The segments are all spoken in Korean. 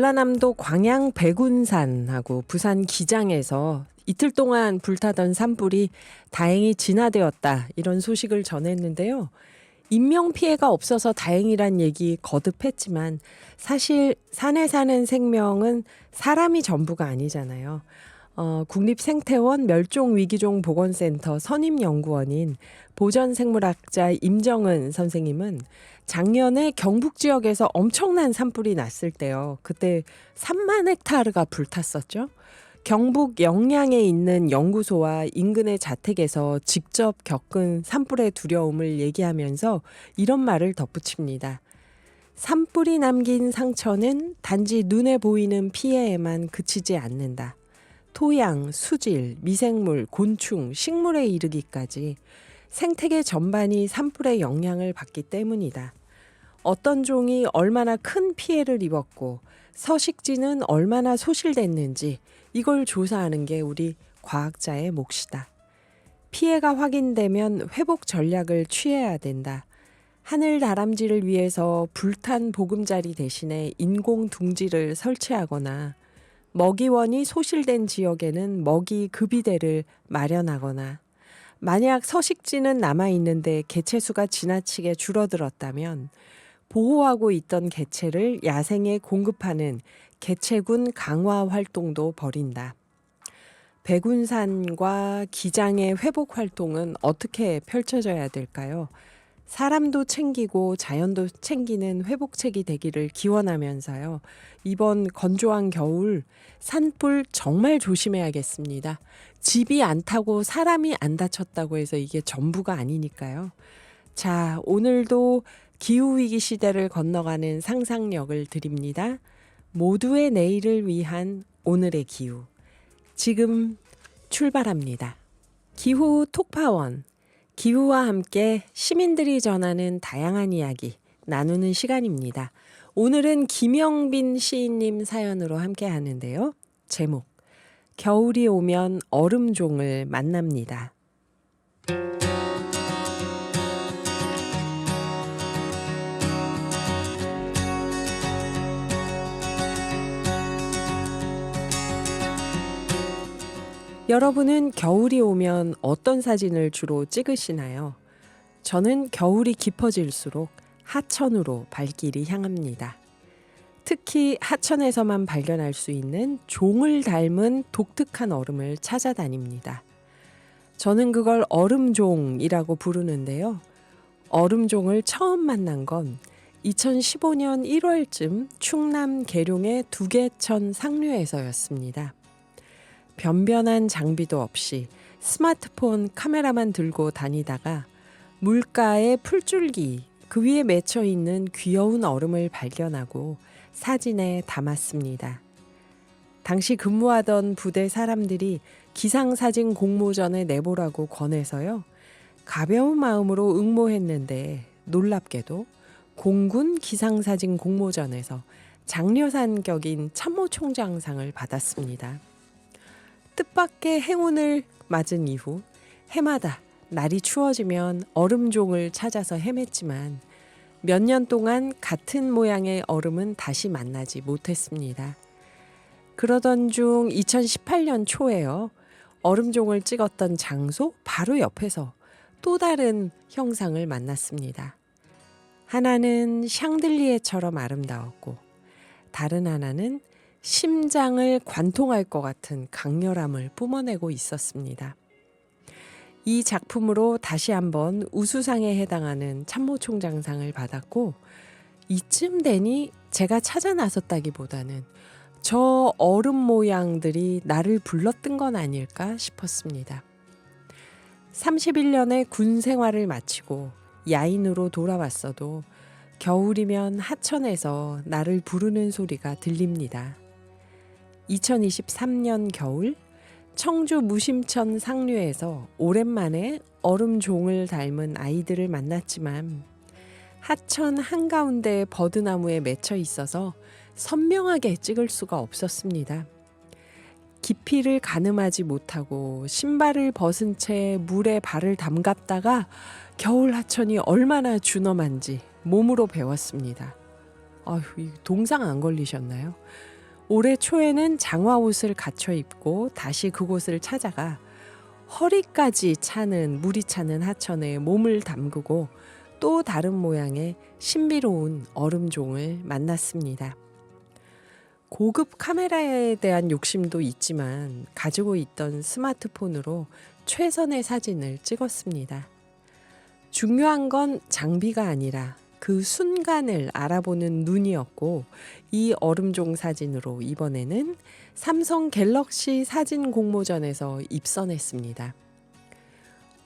전라남도 광양 백운산하고 부산 기장에서 이틀 동안 불타던 산불이 다행히 진화되었다, 이런 소식을 전했는데요. 인명 피해가 없어서 다행이란 얘기 거듭했지만 사실 산에 사는 생명은 사람이 전부가 아니잖아요. 국립생태원 멸종위기종보건센터 선임연구원인 보전생물학자 임정은 선생님은 작년에 경북 지역에서 엄청난 산불이 났을 때요. 그때 3만 헥타르가 불탔었죠. 경북 영양에 있는 연구소와 인근의 자택에서 직접 겪은 산불의 두려움을 얘기하면서 이런 말을 덧붙입니다. 산불이 남긴 상처는 단지 눈에 보이는 피해에만 그치지 않는다. 토양, 수질, 미생물, 곤충, 식물에 이르기까지 생태계 전반이 산불의 영향을 받기 때문이다. 어떤 종이 얼마나 큰 피해를 입었고 서식지는 얼마나 소실됐는지 이걸 조사하는 게 우리 과학자의 몫이다. 피해가 확인되면 회복 전략을 취해야 된다. 하늘 다람쥐를 위해서 불탄 보금자리 대신에 인공 둥지를 설치하거나 먹이원이 소실된 지역에는 먹이 급이대를 마련하거나 만약 서식지는 남아있는데 개체수가 지나치게 줄어들었다면 보호하고 있던 개체를 야생에 공급하는 개체군 강화 활동도 벌인다. 백운산과 기장의 회복 활동은 어떻게 펼쳐져야 될까요? 사람도 챙기고 자연도 챙기는 회복책이 되기를 기원하면서요. 이번 건조한 겨울 산불 정말 조심해야겠습니다. 집이 안 타고 사람이 안 다쳤다고 해서 이게 전부가 아니니까요. 자, 오늘도 기후위기 시대를 건너가는 상상력을 드립니다. 모두의 내일을 위한 오늘의 기후. 지금 출발합니다. 기후 톡파원. 기후와 함께 시민들이 전하는 다양한 이야기 나누는 시간입니다. 오늘은 김영빈 시인님 사연으로 함께 하는데요. 제목, 겨울이 오면 얼음종을 만납니다. 여러분은 겨울이 오면 어떤 사진을 주로 찍으시나요? 저는 겨울이 깊어질수록 하천으로 발길이 향합니다. 특히 하천에서만 발견할 수 있는 종을 닮은 독특한 얼음을 찾아다닙니다. 저는 그걸 얼음종이라고 부르는데요. 얼음종을 처음 만난 건 2015년 1월쯤 충남 계룡의 두개천 상류에서였습니다. 변변한 장비도 없이 스마트폰 카메라만 들고 다니다가 물가에 풀줄기 그 위에 맺혀 있는 귀여운 얼음을 발견하고 사진에 담았습니다. 당시 근무하던 부대 사람들이 기상사진 공모전에 내보라고 권해서요. 가벼운 마음으로 응모했는데 놀랍게도 공군 기상사진 공모전에서 장려상격인 참모총장상을 받았습니다. 뜻밖의 행운을 맞은 이후 해마다 날이 추워지면 얼음종을 찾아서 헤맸지만 몇 년 동안 같은 모양의 얼음은 다시 만나지 못했습니다. 그러던 중 2018년 초에요. 얼음종을 찍었던 장소 바로 옆에서 또 다른 형상을 만났습니다. 하나는 샹들리에처럼 아름다웠고 다른 하나는 심장을 관통할 것 같은 강렬함을 뿜어내고 있었습니다. 이 작품으로 다시 한번 우수상에 해당하는 참모총장상을 받았고 이쯤 되니 제가 찾아 나섰다기보다는 저 얼음 모양들이 나를 불렀던 건 아닐까 싶었습니다. 31년의 군 생활을 마치고 야인으로 돌아왔어도 겨울이면 하천에서 나를 부르는 소리가 들립니다. 2023년 겨울 청주 무심천 상류에서 오랜만에 얼음종을 닮은 아이들을 만났지만 하천 한가운데 버드나무에 맺혀 있어서 선명하게 찍을 수가 없었습니다. 깊이를 가늠하지 못하고 신발을 벗은 채 물에 발을 담갔다가 겨울 하천이 얼마나 준엄한지 몸으로 배웠습니다. 아휴, 동상 안 걸리셨나요? 올해 초에는 장화옷을 갖춰 입고 다시 그곳을 찾아가 허리까지 차는 물이 차는 하천에 몸을 담그고 또 다른 모양의 신비로운 얼음종을 만났습니다. 고급 카메라에 대한 욕심도 있지만 가지고 있던 스마트폰으로 최선의 사진을 찍었습니다. 중요한 건 장비가 아니라 그 순간을 알아보는 눈이었고, 이 얼음종 사진으로 이번에는 삼성 갤럭시 사진 공모전에서 입선했습니다.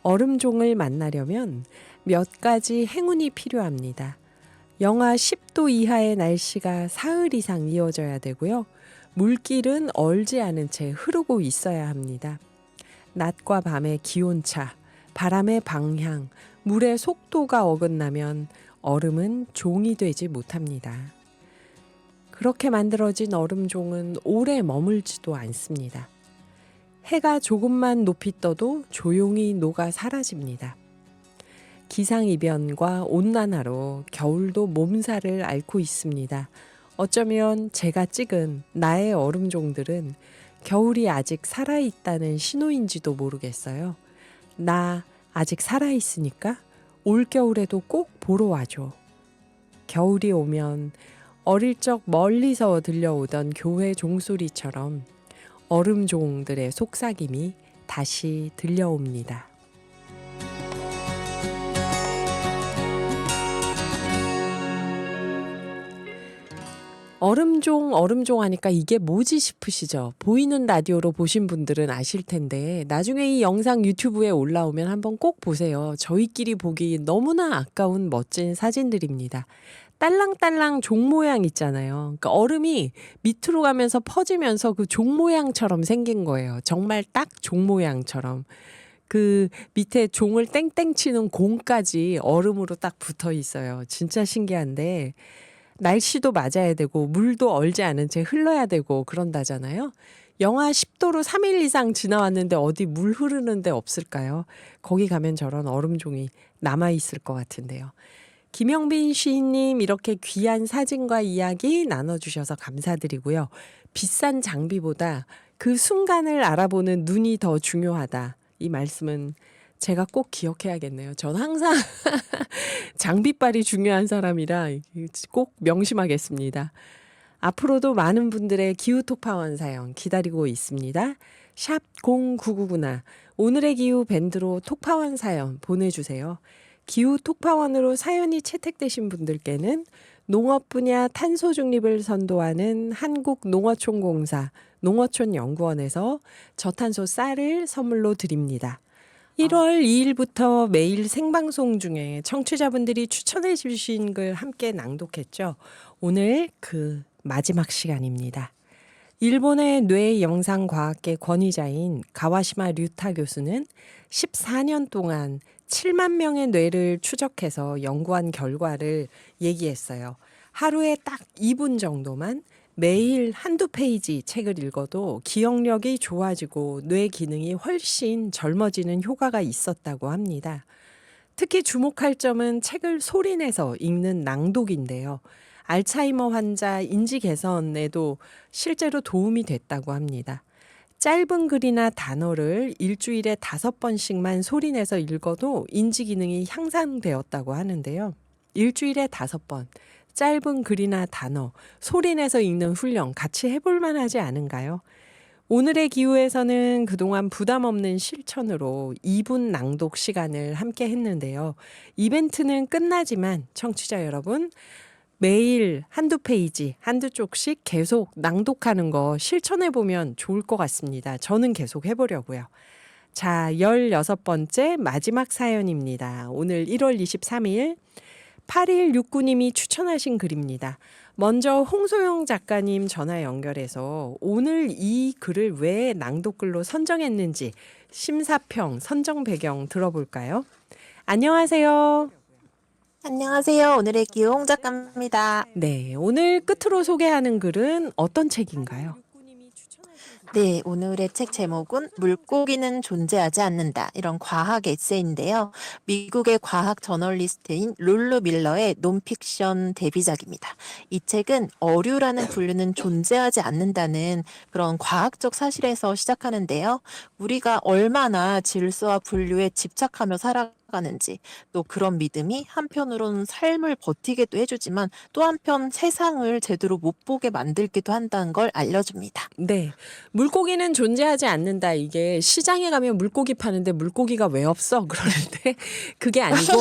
얼음종을 만나려면 몇 가지 행운이 필요합니다. 영하 10도 이하의 날씨가 사흘 이상 이어져야 되고요. 물길은 얼지 않은 채 흐르고 있어야 합니다. 낮과 밤의 기온차, 바람의 방향, 물의 속도가 어긋나면 얼음은 종이 되지 못합니다. 그렇게 만들어진 얼음종은 오래 머물지도 않습니다. 해가 조금만 높이 떠도 조용히 녹아 사라집니다. 기상이변과 온난화로 겨울도 몸살을 앓고 있습니다. 어쩌면 제가 찍은 나의 얼음종들은 겨울이 아직 살아있다는 신호인지도 모르겠어요. 나 아직 살아있으니까 올겨울에도 꼭 보러 와줘. 겨울이 오면 어릴 적 멀리서 들려오던 교회 종소리처럼 얼음종들의 속삭임이 다시 들려옵니다. 얼음종 하니까 이게 뭐지 싶으시죠? 보이는 라디오로 보신 분들은 아실 텐데 나중에 이 영상 유튜브에 올라오면 한번 꼭 보세요. 저희끼리 보기 너무나 아까운 멋진 사진들입니다. 딸랑딸랑 종 모양 있잖아요. 그러니까 얼음이 밑으로 가면서 퍼지면서 그 종 모양처럼 생긴 거예요. 정말 딱 종 모양처럼. 그 밑에 종을 땡땡 치는 공까지 얼음으로 딱 붙어 있어요. 진짜 신기한데 날씨도 맞아야 되고 물도 얼지 않은 채 흘러야 되고 그런다잖아요. 영하 10도로 3일 이상 지나왔는데 어디 물 흐르는 데 없을까요? 거기 가면 저런 얼음종이 남아있을 것 같은데요. 김영빈 시인님 이렇게 귀한 사진과 이야기 나눠주셔서 감사드리고요. 비싼 장비보다 그 순간을 알아보는 눈이 더 중요하다. 이 말씀은 제가 꼭 기억해야겠네요. 전 항상 장비빨이 중요한 사람이라 꼭 명심하겠습니다. 앞으로도 많은 분들의 기후톡파원 사연 기다리고 있습니다. 샵 0999나 오늘의 기후 밴드로 톡파원 사연 보내주세요. 기후톡파원으로 사연이 채택되신 분들께는 농업 분야 탄소 중립을 선도하는 한국농어촌공사 농어촌연구원에서 저탄소 쌀을 선물로 드립니다. 1월 2일부터 매일 생방송 중에 청취자분들이 추천해 주신 글 함께 낭독했죠. 오늘 그 마지막 시간입니다. 일본의 뇌영상과학계 권위자인 가와시마 류타 교수는 14년 동안 7만 명의 뇌를 추적해서 연구한 결과를 얘기했어요. 하루에 딱 2분 정도만 매일 한두 페이지 책을 읽어도 기억력이 좋아지고 뇌 기능이 훨씬 젊어지는 효과가 있었다고 합니다. 특히 주목할 점은 책을 소리내서 읽는 낭독인데요. 알츠하이머 환자 인지 개선에도 실제로 도움이 됐다고 합니다. 짧은 글이나 단어를 일주일에 5번씩만 소리내서 읽어도 인지 기능이 향상되었다고 하는데요. 일주일에 5번. 짧은 글이나 단어, 소리내서 읽는 훈련 같이 해볼 만하지 않은가요? 오늘의 기후에서는 그동안 부담 없는 실천으로 2분 낭독 시간을 함께 했는데요. 이벤트는 끝나지만 청취자 여러분, 매일 한두 페이지, 한두 쪽씩 계속 낭독하는 거 실천해보면 좋을 것 같습니다. 저는 계속 해보려고요. 자, 16번째 마지막 사연입니다. 오늘 1월 23일 8169님이 추천하신 글입니다. 먼저 홍소영 작가님 전화 연결해서 오늘 이 글을 왜 낭독글로 선정했는지 심사평, 선정 배경 들어볼까요? 안녕하세요. 안녕하세요. 오늘의 기용 작가입니다. 네, 오늘 끝으로 소개하는 글은 어떤 책인가요? 네, 오늘의 책 제목은 물고기는 존재하지 않는다. 이런 과학 에세이인데요. 미국의 과학 저널리스트인 룰루 밀러의 논픽션 데뷔작입니다. 이 책은 어류라는 분류는 존재하지 않는다는 그런 과학적 사실에서 시작하는데요. 우리가 얼마나 질서와 분류에 집착하며 살아가는지, 또 그런 믿음이 한편으로는 삶을 버티게도 해주지만 또 한편 세상을 제대로 못 보게 만들기도 한다는 걸 알려줍니다. 네. 물고기는 존재하지 않는다. 이게 시장에 가면 물고기 파는데 물고기가 왜 없어? 그러는데 그게 아니고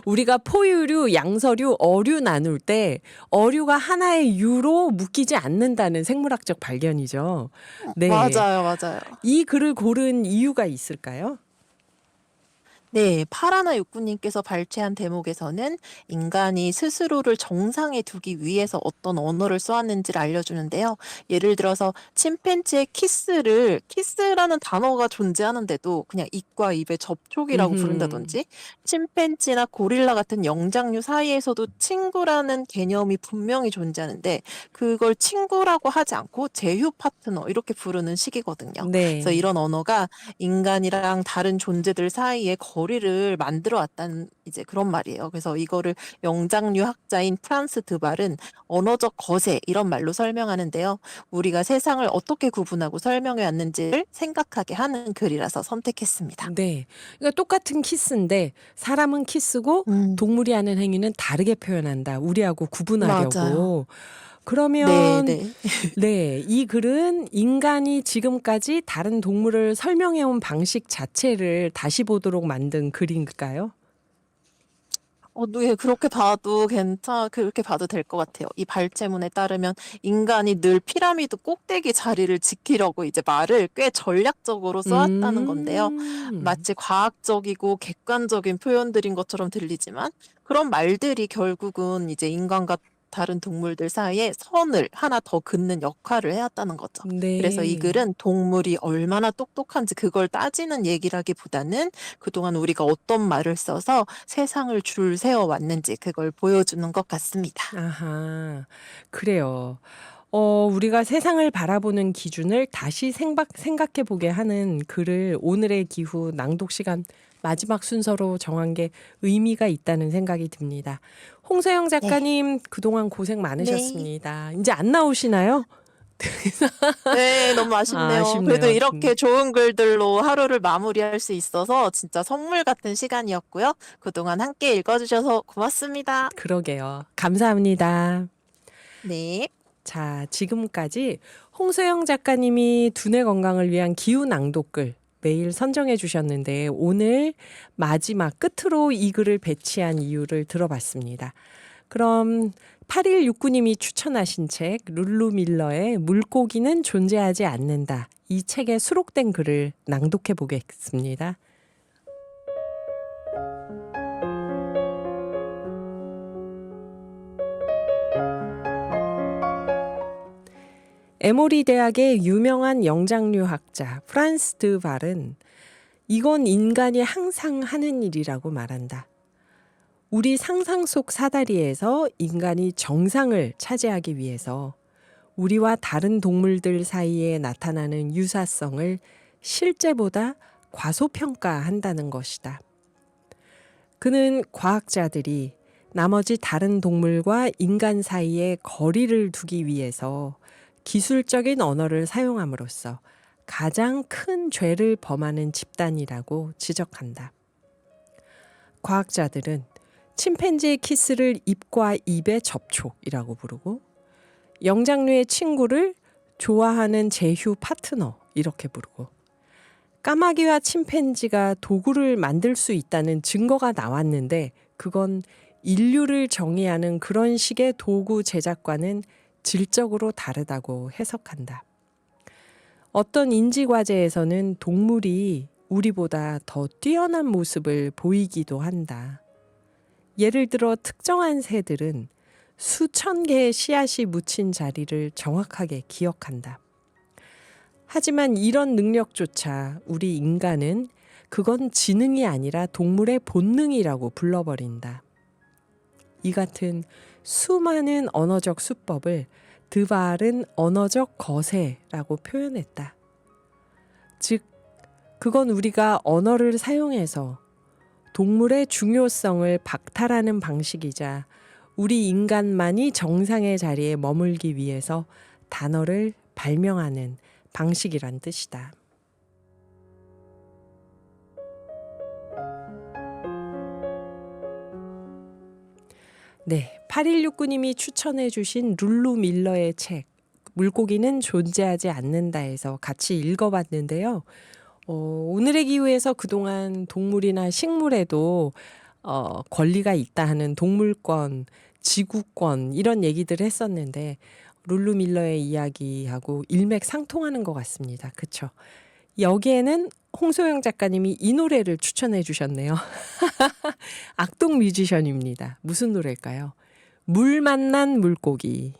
우리가 포유류, 양서류, 어류 나눌 때 어류가 하나의 유로 묶이지 않는다는 생물학적 발견이죠. 네. 맞아요, 맞아요. 이 글을 고른 이유가 있을까요? 네, 파라나 육군님께서 발췌한 대목에서는 인간이 스스로를 정상에 두기 위해서 어떤 언어를 써왔는지를 알려주는데요. 예를 들어서 침팬지의 키스라는 단어가 존재하는데도 그냥 입과 입의 접촉이라고 음흠. 부른다든지, 침팬지나 고릴라 같은 영장류 사이에서도 친구라는 개념이 분명히 존재하는데 그걸 친구라고 하지 않고 제휴 파트너 이렇게 부르는 식이거든요. 그래서 네. 이런 언어가 인간이랑 다른 존재들 사이에 거리를 만들어 왔다는 이제 그런 말이에요. 그래서 이거를 영장류 학자인 프란스 드발은 언어적 거세 이런 말로 설명하는데요. 우리가 세상을 어떻게 구분하고 설명해 왔는지를 생각하게 하는 글이라서 선택했습니다. 네. 그러니까 똑같은 키스인데 사람은 키스고 음, 동물이 하는 행위는 다르게 표현한다. 우리하고 맞아요. 구분하려고. 네, 그러면 네. 네, 이 글은 인간이 지금까지 다른 동물을 설명해 온 방식 자체를 다시 보도록 만든 글인가요? 네, 그렇게 봐도 될 것 같아요. 이 발제문에 따르면 인간이 늘 피라미드 꼭대기 자리를 지키려고 이제 말을 꽤 전략적으로 써왔다는 건데요. 음. 마치 과학적이고 객관적인 표현들인 것처럼 들리지만 그런 말들이 결국은 이제 인간과 다른 동물들 사이에 선을 하나 더 긋는 역할을 해왔다는 거죠. 그래서 이 네. 글은 동물이 얼마나 똑똑한지 그걸 따지는 얘기라기보다는 그동안 우리가 어떤 말을 써서 세상을 줄 세워 왔는지 그걸 보여주는 것 같습니다. 아하. 그래요. 우리가 세상을 바라보는 기준을 다시 생각해 보게 하는 글을 오늘의 기후 낭독 시간 마지막 순서로 정한 게 의미가 있다는 생각이 듭니다. 홍서영 네. 작가님 그동안 고생 네. 많으셨습니다. 이제 안 나오시나요? 네, 너무 아쉽네요. 그래도 아쉽네요. 이렇게 좋은 글들로 하루를 마무리할 수 있어서 진짜 선물 같은 시간이었고요. 그동안 함께 읽어주셔서 고맙습니다. 그러게요. 감사합니다. 네. 자, 지금까지 홍소영 작가님이 두뇌 건강을 위한 기후 낭독글 매일 선정해 주셨는데 오늘 마지막 끝으로 이 글을 배치한 이유를 들어봤습니다. 그럼 8169님이 추천하신 책 룰루 밀러의 물고기는 존재하지 않는다. 이 책에 수록된 글을 낭독해 보겠습니다. 에모리 대학의 유명한 영장류 학자 프란스 드 발은 이건 인간이 항상 하는 일이라고 말한다. 우리 상상 속 사다리에서 인간이 정상을 차지하기 위해서 우리와 다른 동물들 사이에 나타나는 유사성을 실제보다 과소평가한다는 것이다. 그는 과학자들이 나머지 다른 동물과 인간 사이에 거리를 두기 위해서 기술적인 언어를 사용함으로써 가장 큰 죄를 범하는 집단이라고 지적한다. 과학자들은 침팬지의 키스를 입과 입의 접촉이라고 부르고 영장류의 친구를 좋아하는 제휴 파트너 이렇게 부르고 까마귀와 침팬지가 도구를 만들 수 있다는 증거가 나왔는데 그건 인류를 정의하는 그런 식의 도구 제작과는 질적으로 다르다고 해석한다. 어떤 인지과제에서는 동물이 우리보다 더 뛰어난 모습을 보이기도 한다. 예를 들어 특정한 새들은 수천 개의 씨앗이 묻힌 자리를 정확하게 기억한다. 하지만 이런 능력조차 우리 인간은 그건 지능이 아니라 동물의 본능이라고 불러버린다. 이 같은 수많은 언어적 수법을 드발은 언어적 거세라고 표현했다. 즉, 그건 우리가 언어를 사용해서 동물의 중요성을 박탈하는 방식이자 우리 인간만이 정상의 자리에 머물기 위해서 단어를 발명하는 방식이란 뜻이다. 네, 8169님이 추천해 주신 룰루 밀러의 책 물고기는 존재하지 않는다에서 같이 읽어봤는데요. 오늘의 기후에서 그동안 동물이나 식물에도 권리가 있다 하는 동물권, 지구권 이런 얘기들을 했었는데 룰루 밀러의 이야기하고 일맥상통하는 것 같습니다. 그렇죠? 여기에는 홍소영 작가님이 이 노래를 추천해 주셨네요. 악동 뮤지션입니다. 무슨 노래일까요? 물 만난 물고기.